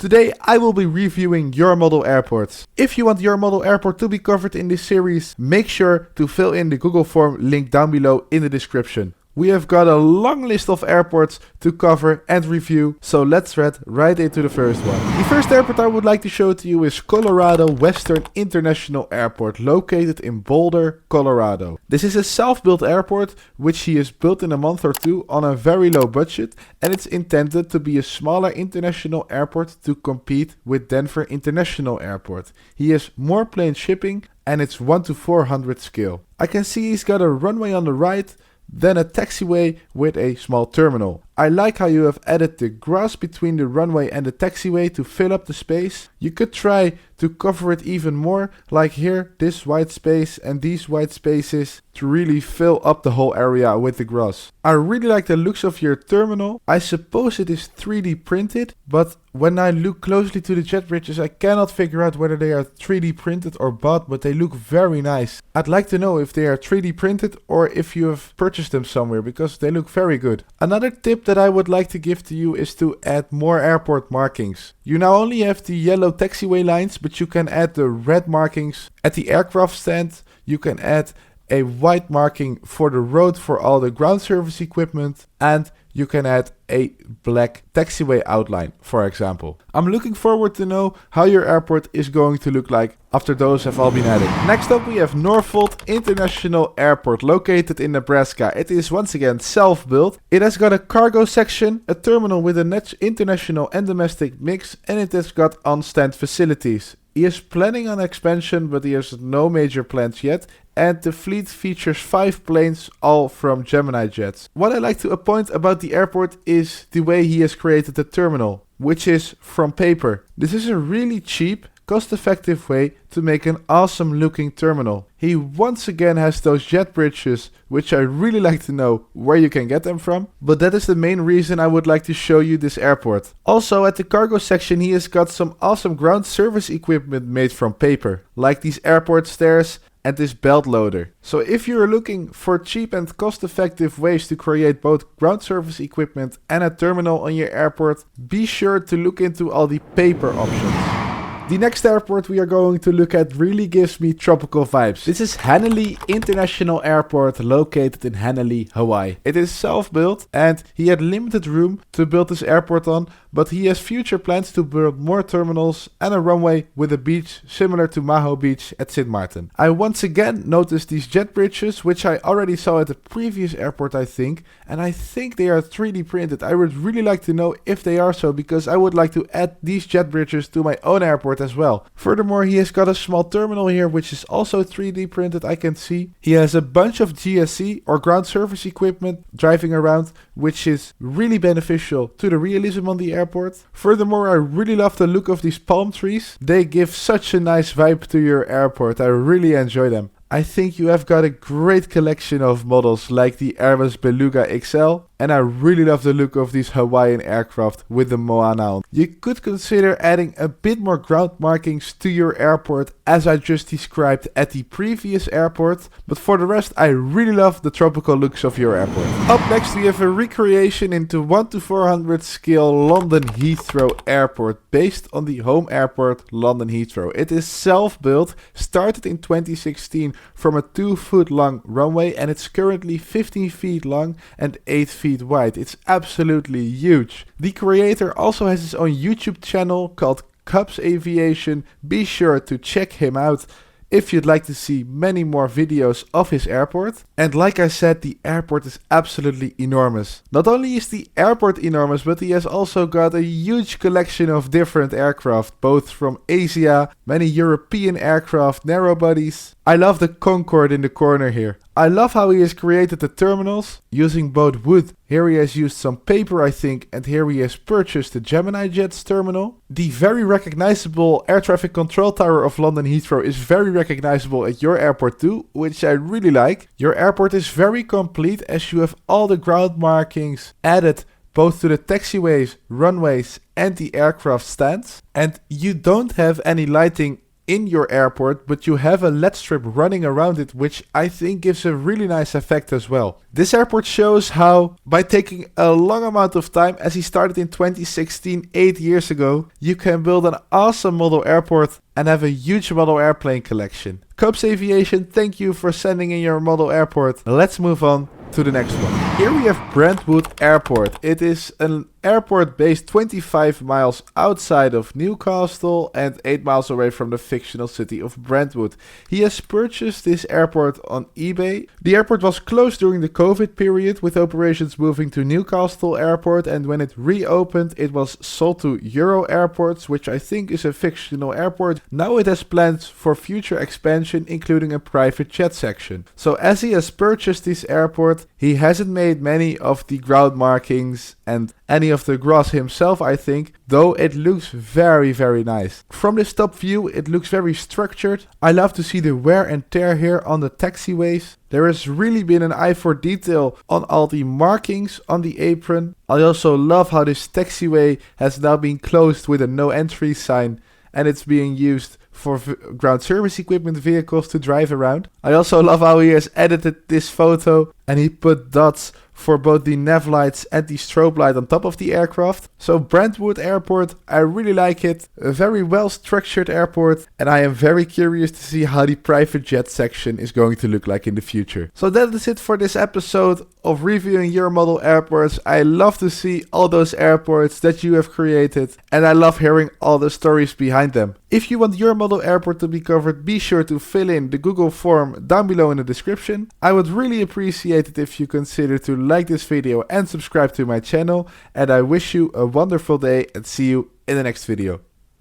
Today I will be reviewing your model airports. If you want your model airport to be covered in this series, make sure to fill in the Google form link down below in the description. We have got a long list of airports to cover and review, so let's head right into the first one. The first airport I would like to show to you is Colorado Western International Airport, located in Boulder, Colorado. This is a self-built airport, which he has built in a month or two on a very low budget, and it's intended to be a smaller international airport to compete with Denver International Airport. He has more plane shipping, and it's 1 to 400 scale. I can see he's got a runway on the right, then a taxiway with a small terminal. I like how you have added the grass between the runway and the taxiway to fill up the space. You could try to cover it even more, like here, this white space and these white spaces, to really fill up the whole area with the grass. I really like the looks of your terminal. I suppose it is 3D printed, but when I look closely to the jet bridges, I cannot figure out whether they are 3D printed or bought, but they look very nice. I'd like to know if they are 3D printed or if you have purchased them somewhere, because they look very good. Another tip that I would like to give to you is to add more airport markings. You now only have the yellow taxiway lines, but you can add the red markings at the aircraft stand. You can add a white marking for the road for all the ground service equipment, and you can add a black taxiway outline, for example. I'm looking forward to know how your airport is going to look like after those have all been added. Next up we have Norfolk International Airport, located in Nebraska. It is once again self-built. It has got a cargo section, a terminal with an international and domestic mix, and it has got on-stand facilities. He is planning on expansion, but he has no major plans yet, and the fleet features 5 planes, all from Gemini jets. What I like to point about the airport is the way he has created the terminal, which is from paper. This is a really cheap, cost-effective way to make an awesome looking terminal. He once again has those jet bridges, which I really like to know where you can get them from, but that is the main reason I would like to show you this airport. Also at the cargo section he has got some awesome ground service equipment made from paper, like these airport stairs and this belt loader. So if you're looking for cheap and cost-effective ways to create both ground service equipment and a terminal on your airport, be sure to look into all the paper options. The next airport we are going to look at really gives me tropical vibes. This is Hani International Airport, located in Hani, Hawaii. It is self-built and he had limited room to build this airport on, but he has future plans to build more terminals and a runway with a beach similar to Maho Beach at Sint Maarten. I once again noticed these jet bridges, which I already saw at the previous airport I think, and I think they are 3D printed. I would really like to know if they are so, because I would like to add these jet bridges to my own airport as well. Furthermore, he has got a small terminal here, which is also 3D printed, I can see. He has a bunch of GSE or ground service equipment driving around, which is really beneficial to the realism on the airport. Furthermore, I really love the look of these palm trees. They give such a nice vibe to your airport. I really enjoy them. I think you have got a great collection of models like the Airbus Beluga XL, and I really love the look of these Hawaiian aircraft with the Moana on. You could consider adding a bit more ground markings to your airport, as I just described at the previous airport, but for the rest I really love the tropical looks of your airport. Up next we have a recreation into 1 to 400 scale London Heathrow Airport, based on the home airport London Heathrow. It is self-built, started in 2016 from a 2-foot long runway, and it's currently 15 feet long and 8 feet wide. It's absolutely huge. The creator also has his own YouTube channel called Aviation. Be sure to check him out if you'd like to see many more videos of his airport. And like I said, the airport is absolutely enormous. Not only is the airport enormous, but he has also got a huge collection of different aircraft, both from Asia, many European aircraft, narrow bodies. I love the Concorde in the corner here. I love how he has created the terminals using both wood. Here he has used some paper, I think, and here he has purchased the Gemini Jets terminal. The very recognizable air traffic control tower of London Heathrow is very recognizable at your airport too, which I really like. Your airport is very complete as you have all the ground markings added both to the taxiways, runways and the aircraft stands. And you don't have any lighting in your airport, but you have a LED strip running around it, which I think gives a really nice effect as well. This airport shows how, by taking a long amount of time, as he started in 2016, 8 years ago, you can build an awesome model airport and have a huge model airplane collection. Copes Aviation, thank you for sending in your model airport. Let's move on to the next one. Here we have Brentwood Airport. It is an airport based 25 miles outside of Newcastle and 8 miles away from the fictional city of Brentwood. He has purchased this airport on eBay. The airport was closed during the COVID period, with operations moving to Newcastle Airport, and when it reopened it was sold to Euro Airports, which I think is a fictional airport. Now it has plans for future expansion, including a private jet section. So as he has purchased this airport, he hasn't made many of the ground markings and any of the grass himself, I think, though it looks very, very nice. From this top view, it looks very structured. I love to see the wear and tear here on the taxiways. There has really been an eye for detail on all the markings on the apron. I also love how this taxiway has now been closed with a no entry sign, and it's being used for ground service equipment vehicles to drive around. I also love how he has edited this photo and he put dots for both the nav lights and the strobe light on top of the aircraft. So Brentwood Airport, I really like it. A very well structured airport, and I am very curious to see how the private jet section is going to look like in the future. So that is it for this episode of reviewing your model airports. I love to see all those airports that you have created, and I love hearing all the stories behind them. If you want your model airport to be covered, be sure to fill in the Google form down below in the description. I would really appreciate it if you consider to like this video and subscribe to my channel, and I wish you a wonderful day and see you in the next video.